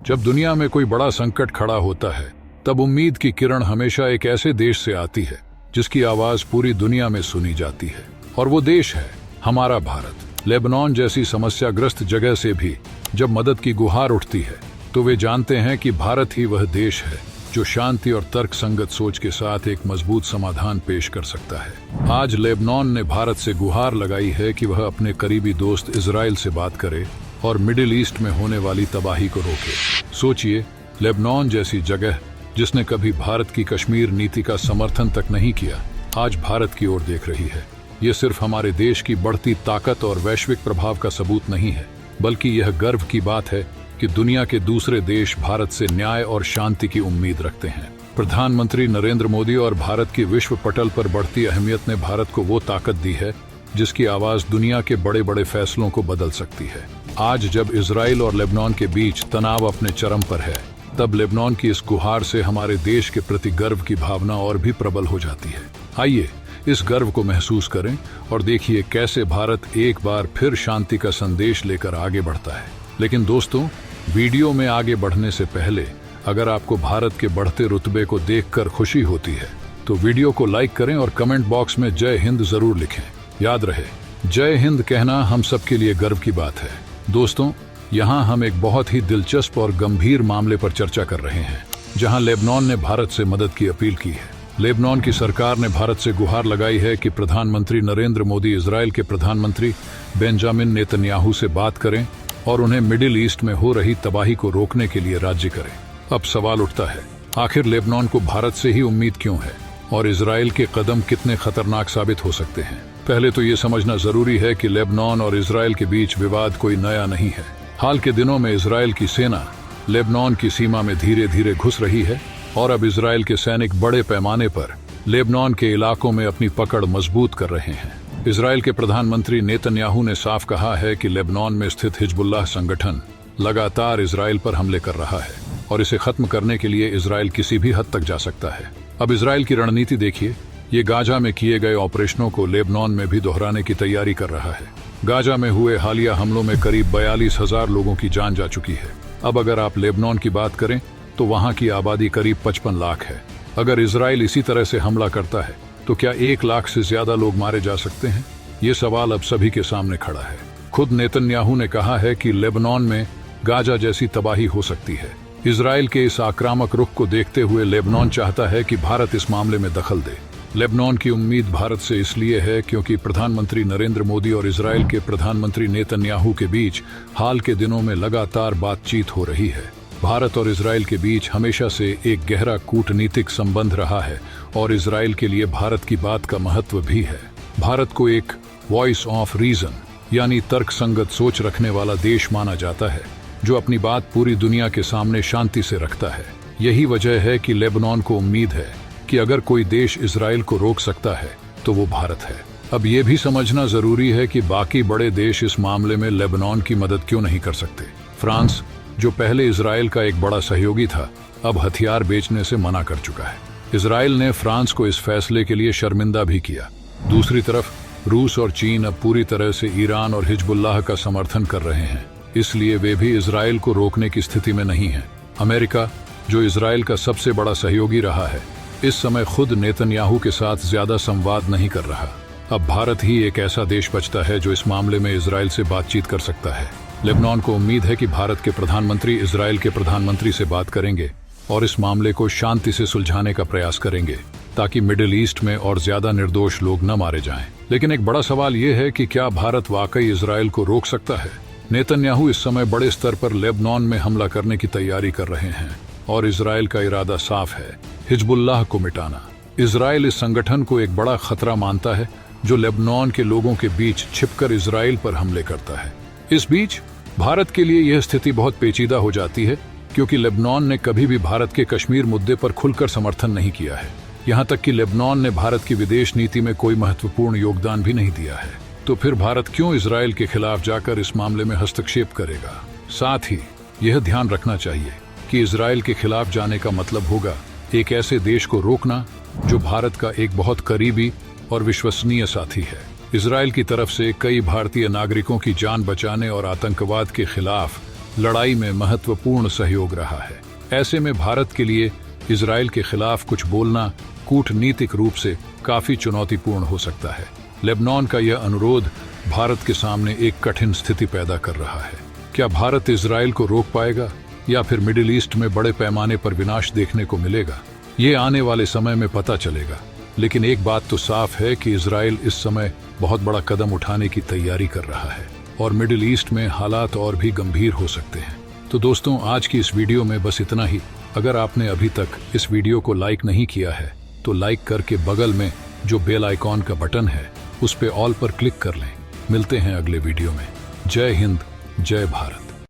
जब दुनिया में कोई बड़ा संकट खड़ा होता है तब उम्मीद की किरण हमेशा एक ऐसे देश से आती है जिसकी आवाज पूरी दुनिया में सुनी जाती है, और वो देश है हमारा भारत। लेबनान जैसी समस्याग्रस्त जगह से भी जब मदद की गुहार उठती है तो वे जानते हैं कि भारत ही वह देश है जो शांति और तर्क संगत सोच के साथ एक मजबूत समाधान पेश कर सकता है। आज लेबनान ने भारत से गुहार लगाई है कि वह अपने करीबी दोस्त इजराइल से बात करे और मिडिल ईस्ट में होने वाली तबाही को रोके। सोचिए, लेबनान जैसी जगह जिसने कभी भारत की कश्मीर नीति का समर्थन तक नहीं किया, आज भारत की ओर देख रही है। ये सिर्फ हमारे देश की बढ़ती ताकत और वैश्विक प्रभाव का सबूत नहीं है, बल्कि यह गर्व की बात है कि दुनिया के दूसरे देश भारत से न्याय और शांति की उम्मीद रखते हैं। प्रधानमंत्री नरेंद्र मोदी और भारत की विश्व पटल पर बढ़ती अहमियत ने भारत को वो ताकत दी है जिसकी आवाज दुनिया के बड़े बड़े फैसलों को बदल सकती है। आज जब इजराइल और लेबनान के बीच तनाव अपने चरम पर है, तब लेबनान की इस गुहार से हमारे देश के प्रति गर्व की भावना और भी प्रबल हो जाती है। आइए इस गर्व को महसूस करें और देखिए कैसे भारत एक बार फिर शांति का संदेश लेकर आगे बढ़ता है। लेकिन दोस्तों, वीडियो में आगे बढ़ने से पहले अगर आपको भारत के बढ़ते रुतबे को देखकर खुशी होती है तो वीडियो को लाइक करें और कमेंट बॉक्स में जय हिंद जरूर लिखें। याद रहे, जय हिंद कहना हम सबके लिए गर्व की बात है। दोस्तों, यहाँ हम एक बहुत ही दिलचस्प और गंभीर मामले पर चर्चा कर रहे हैं, जहाँ लेबनान ने भारत से मदद की अपील की है। लेबनान की सरकार ने भारत से गुहार लगाई है कि प्रधानमंत्री नरेंद्र मोदी इजराइल के प्रधानमंत्री बेंजामिन नेतन्याहू से बात करें और उन्हें मिडिल ईस्ट में हो रही तबाही को रोकने के लिए राजी करें। अब सवाल उठता है, आखिर लेबनान को भारत से ही उम्मीद क्यों है और इजराइल के कदम कितने खतरनाक साबित हो सकते हैं? पहले तो ये समझना जरूरी है कि लेबनान और इजराइल के बीच विवाद कोई नया नहीं है। हाल के दिनों में इजराइल की सेना लेबनान की सीमा में धीरे धीरे घुस रही है और अब इजराइल के सैनिक बड़े पैमाने पर लेबनान के इलाकों में अपनी पकड़ मजबूत कर रहे हैं। इजराइल के प्रधानमंत्री नेतन्याहू ने साफ कहा है कि लेबनान में स्थित हिजबुल्लाह संगठन लगातार इजराइल पर हमले कर रहा है और इसे खत्म करने के लिए इजराइल किसी भी हद तक जा सकता है। अब इजराइल की रणनीति देखिए, ये गाजा में किए गए ऑपरेशनों को लेबनान में भी दोहराने की तैयारी कर रहा है। गाजा में हुए हालिया हमलों में करीब 42,000 लोगों की जान जा चुकी है। अब अगर आप लेबनान की बात करें तो वहां की आबादी करीब 55 लाख है। अगर इजराइल इसी तरह से हमला करता है तो क्या 1 लाख से ज्यादा लोग मारे जा सकते हैं? ये सवाल अब सभी के सामने खड़ा है। खुद नेतन्याहू ने कहा है कि लेबनान में गाजा जैसी तबाही हो सकती है। इजराइल के इस आक्रामक रुख को देखते हुए लेबनान चाहता है कि भारत इस मामले में दखल दे। लेबनान की उम्मीद भारत से इसलिए है क्योंकि प्रधानमंत्री नरेंद्र मोदी और इजराइल के प्रधानमंत्री नेतन्याहू के बीच हाल के दिनों में लगातार बातचीत हो रही है। भारत और इजराइल के बीच हमेशा से एक गहरा कूटनीतिक संबंध रहा है और इजराइल के लिए भारत की बात का महत्व भी है। भारत को एक वॉइस ऑफ रीजन यानी तर्कसंगत सोच रखने वाला देश माना जाता है, जो अपनी बात पूरी दुनिया के सामने शांति से रखता है। यही वजह है कि लेबनान को उम्मीद है कि अगर कोई देश इजराइल को रोक सकता है तो वो भारत है। अब ये भी समझना जरूरी है कि बाकी बड़े देश इस मामले में लेबनान की मदद क्यों नहीं कर सकते। फ्रांस, जो पहले इजराइल का एक बड़ा सहयोगी था, अब हथियार बेचने से मना कर चुका है। इजराइल ने फ्रांस को इस फैसले के लिए शर्मिंदा भी किया। दूसरी तरफ रूस और चीन अब पूरी तरह से ईरान और हिजबुल्लाह का समर्थन कर रहे हैं, इसलिए वे भी इजराइल को रोकने की स्थिति में नहीं है। अमेरिका, जो इजराइल का सबसे बड़ा सहयोगी रहा है, इस समय खुद नेतन्याहू के साथ ज्यादा संवाद नहीं कर रहा। अब भारत ही एक ऐसा देश बचता है जो इस मामले में इजराइल से बातचीत कर सकता है। लेबनान को उम्मीद है कि भारत के प्रधानमंत्री इजराइल के प्रधानमंत्री से बात करेंगे और इस मामले को शांति से सुलझाने का प्रयास करेंगे ताकि मिडिल ईस्ट में और ज्यादा निर्दोष लोग न मारे जाएं। लेकिन एक बड़ा सवाल ये है कि क्या भारत वाकई इजराइल को रोक सकता है? नेतन्याहू इस समय बड़े स्तर पर लेबनान में हमला करने की तैयारी कर रहे हैं और इजराइल का इरादा साफ है, हिजबुल्लाह को मिटाना। इजराइल इस संगठन को एक बड़ा खतरा मानता है जो लेबनान के लोगों के बीच छिपकर इजराइल पर हमले करता है। इस बीच भारत के लिए यह स्थिति बहुत पेचीदा हो जाती है क्योंकि लेबनान ने कभी भी भारत के कश्मीर मुद्दे पर खुलकर समर्थन नहीं किया है। यहाँ तक कि लेबनान ने भारत की विदेश नीति में कोई महत्वपूर्ण योगदान भी नहीं दिया है। तो फिर भारत क्यों इजराइल के खिलाफ जाकर इस मामले में हस्तक्षेप करेगा? साथ ही यह ध्यान रखना चाहिए कि इजराइल के खिलाफ जाने का मतलब होगा एक ऐसे देश को रोकना जो भारत का एक बहुत करीबी और विश्वसनीय साथी है। इजराइल की तरफ से कई भारतीय नागरिकों की जान बचाने और आतंकवाद के खिलाफ लड़ाई में महत्वपूर्ण सहयोग रहा है। ऐसे में भारत के लिए इजराइल के खिलाफ कुछ बोलना कूटनीतिक रूप से काफी चुनौतीपूर्ण हो सकता है। लेबनान का यह अनुरोध भारत के सामने एक कठिन स्थिति पैदा कर रहा है। क्या भारत इजराइल को रोक पाएगा या फिर मिडिल ईस्ट में बड़े पैमाने पर विनाश देखने को मिलेगा? ये आने वाले समय में पता चलेगा। लेकिन एक बात तो साफ है कि इजराइल इस समय बहुत बड़ा कदम उठाने की तैयारी कर रहा है और मिडिल ईस्ट में हालात और भी गंभीर हो सकते हैं। तो दोस्तों, आज की इस वीडियो में बस इतना ही। अगर आपने अभी तक इस वीडियो को लाइक नहीं किया है तो लाइक करके बगल में जो बेल आइकॉन का बटन है उस पे ऑल पर क्लिक कर लें। मिलते हैं अगले वीडियो में। जय हिंद, जय भारत।